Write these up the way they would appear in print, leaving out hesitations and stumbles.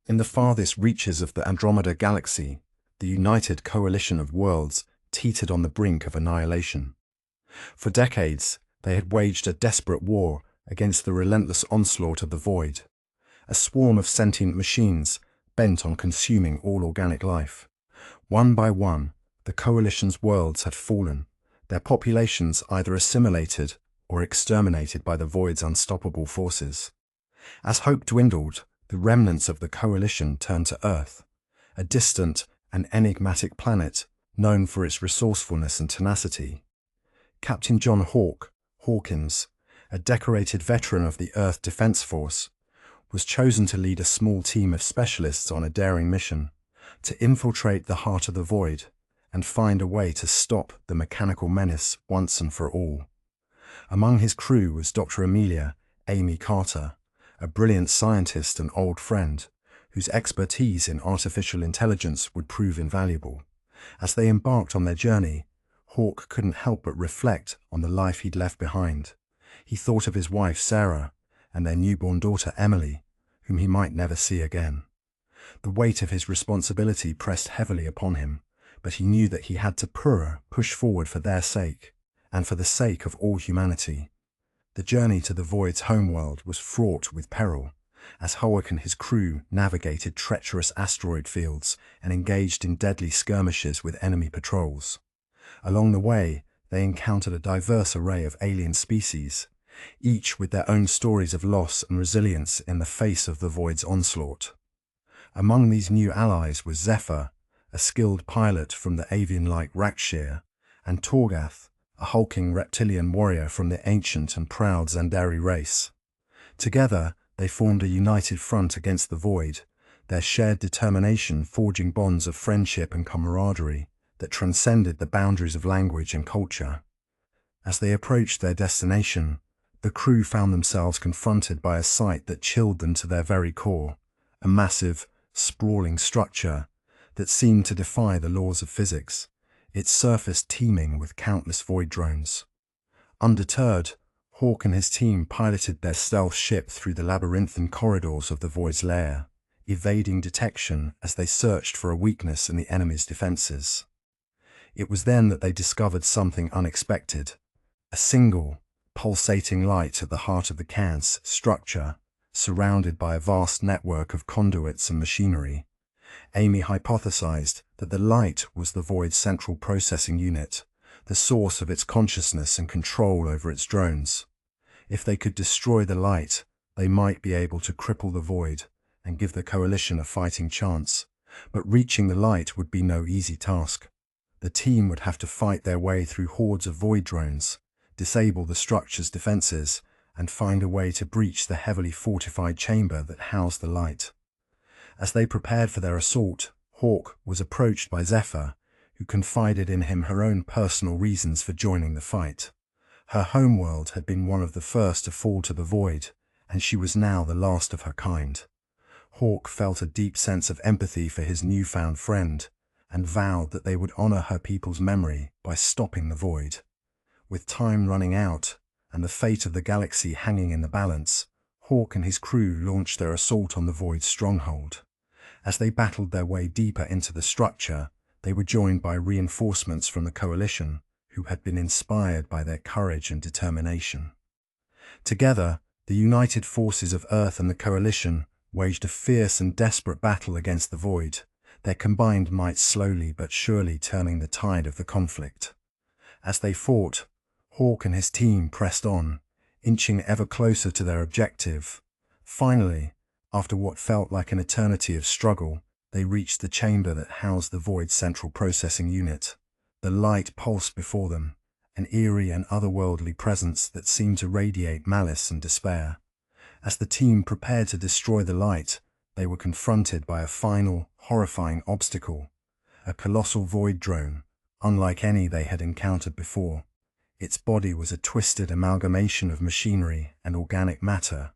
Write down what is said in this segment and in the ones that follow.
In the farthest reaches of the Andromeda galaxy, the united coalition of worlds teetered on the brink of annihilation. For decades, they had waged a desperate war against the relentless onslaught of the void, a swarm of sentient machines bent on consuming all organic life. One by one, the coalition's worlds had fallen, their populations either assimilated or exterminated by the void's unstoppable forces. As hope dwindled, the remnants of the coalition turned to Earth, a distant and enigmatic planet known for its resourcefulness and tenacity. Captain John Hawkins, a decorated veteran of the Earth Defense Force, was chosen to lead a small team of specialists on a daring mission to infiltrate the heart of the void and find a way to stop the mechanical menace once and for all. Among his crew was Dr. Amy Carter, a brilliant scientist and old friend, whose expertise in artificial intelligence would prove invaluable. As they embarked on their journey, Hawk couldn't help but reflect on the life he'd left behind. He thought of his wife Sarah and their newborn daughter Emily, whom he might never see again. The weight of his responsibility pressed heavily upon him, but he knew that he had to push forward for their sake, and for the sake of all humanity. The journey to the void's homeworld was fraught with peril, as Hawk and his crew navigated treacherous asteroid fields and engaged in deadly skirmishes with enemy patrols. Along the way, they encountered a diverse array of alien species, each with their own stories of loss and resilience in the face of the void's onslaught. Among these new allies was Zephyr, a skilled pilot from the avian-like Rakshir, and Torgath, a hulking reptilian warrior from the ancient and proud Zandari race. Together, they formed a united front against the void, their shared determination forging bonds of friendship and camaraderie that transcended the boundaries of language and culture. As they approached their destination, the crew found themselves confronted by a sight that chilled them to their very core, a massive, sprawling structure that seemed to defy the laws of physics, its surface teeming with countless void drones. Undeterred, Hawk and his team piloted their stealth ship through the labyrinthine corridors of the void's lair, evading detection as they searched for a weakness in the enemy's defenses. It was then that they discovered something unexpected, a single, pulsating light at the heart of the cairn's structure, surrounded by a vast network of conduits and machinery. Amy hypothesized that the light was the void's central processing unit, the source of its consciousness and control over its drones. If they could destroy the light, they might be able to cripple the void and give the coalition a fighting chance, but reaching the light would be no easy task. The team would have to fight their way through hordes of void drones, disable the structure's defenses, and find a way to breach the heavily fortified chamber that housed the light. As they prepared for their assault, Hawk was approached by Zephyr, who confided in him her own personal reasons for joining the fight. Her homeworld had been one of the first to fall to the void, and she was now the last of her kind. Hawk felt a deep sense of empathy for his newfound friend, and vowed that they would honor her people's memory by stopping the void. With time running out, and the fate of the galaxy hanging in the balance, Hawk and his crew launched their assault on the void's stronghold. As they battled their way deeper into the structure, they were joined by reinforcements from the coalition, who had been inspired by their courage and determination. Together, the united forces of Earth and the coalition waged a fierce and desperate battle against the void, their combined might slowly but surely turning the tide of the conflict. As they fought, Hawk and his team pressed on, inching ever closer to their objective. Finally, after what felt like an eternity of struggle, they reached the chamber that housed the void's central processing unit. The light pulsed before them, an eerie and otherworldly presence that seemed to radiate malice and despair. As the team prepared to destroy the light, they were confronted by a final, horrifying obstacle, a colossal void drone, unlike any they had encountered before. Its body was a twisted amalgamation of machinery and organic matter,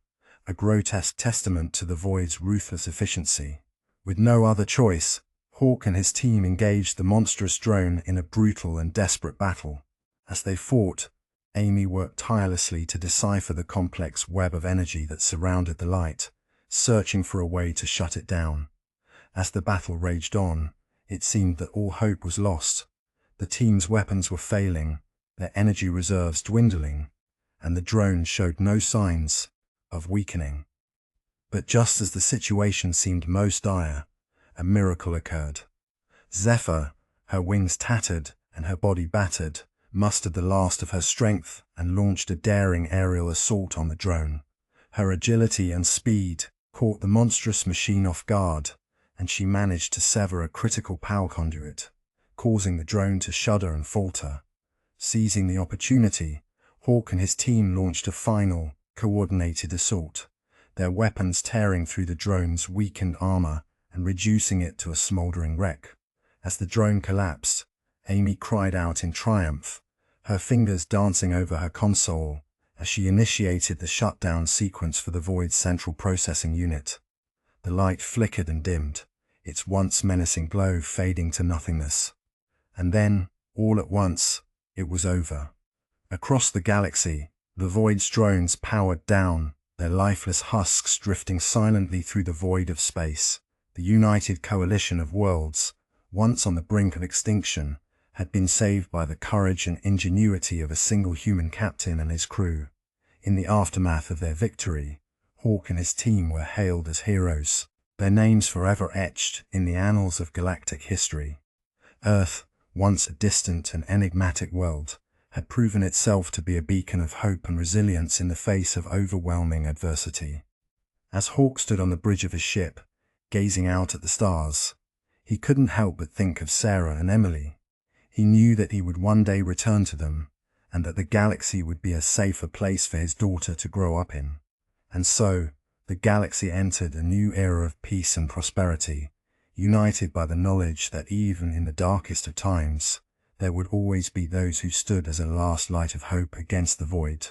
a grotesque testament to the void's ruthless efficiency. With no other choice, Hawk and his team engaged the monstrous drone in a brutal and desperate battle. As they fought, Amy worked tirelessly to decipher the complex web of energy that surrounded the light, searching for a way to shut it down. As the battle raged on, it seemed that all hope was lost. The team's weapons were failing, their energy reserves dwindling, and the drone showed no signs of weakening. But just as the situation seemed most dire, a miracle occurred. Zephyr, her wings tattered and her body battered, mustered the last of her strength and launched a daring aerial assault on the drone. Her agility and speed caught the monstrous machine off guard, and she managed to sever a critical power conduit, causing the drone to shudder and falter. Seizing the opportunity, Hawk and his team launched a final, coordinated assault, their weapons tearing through the drone's weakened armor and reducing it to a smoldering wreck. As the drone collapsed, Amy cried out in triumph, her fingers dancing over her console as she initiated the shutdown sequence for the Void's central processing unit. The light flickered and dimmed, its once menacing glow fading to nothingness. And then, all at once, it was over. Across the galaxy, the Void's drones powered down, their lifeless husks drifting silently through the void of space. The united coalition of worlds, once on the brink of extinction, had been saved by the courage and ingenuity of a single human captain and his crew. In the aftermath of their victory, Hawk and his team were hailed as heroes, their names forever etched in the annals of galactic history. Earth, once a distant and enigmatic world, had proven itself to be a beacon of hope and resilience in the face of overwhelming adversity. As Hawk stood on the bridge of his ship, gazing out at the stars, he couldn't help but think of Sarah and Emily. He knew that he would one day return to them, and that the galaxy would be a safer place for his daughter to grow up in. And so, the galaxy entered a new era of peace and prosperity, united by the knowledge that even in the darkest of times, there would always be those who stood as a last light of hope against the void.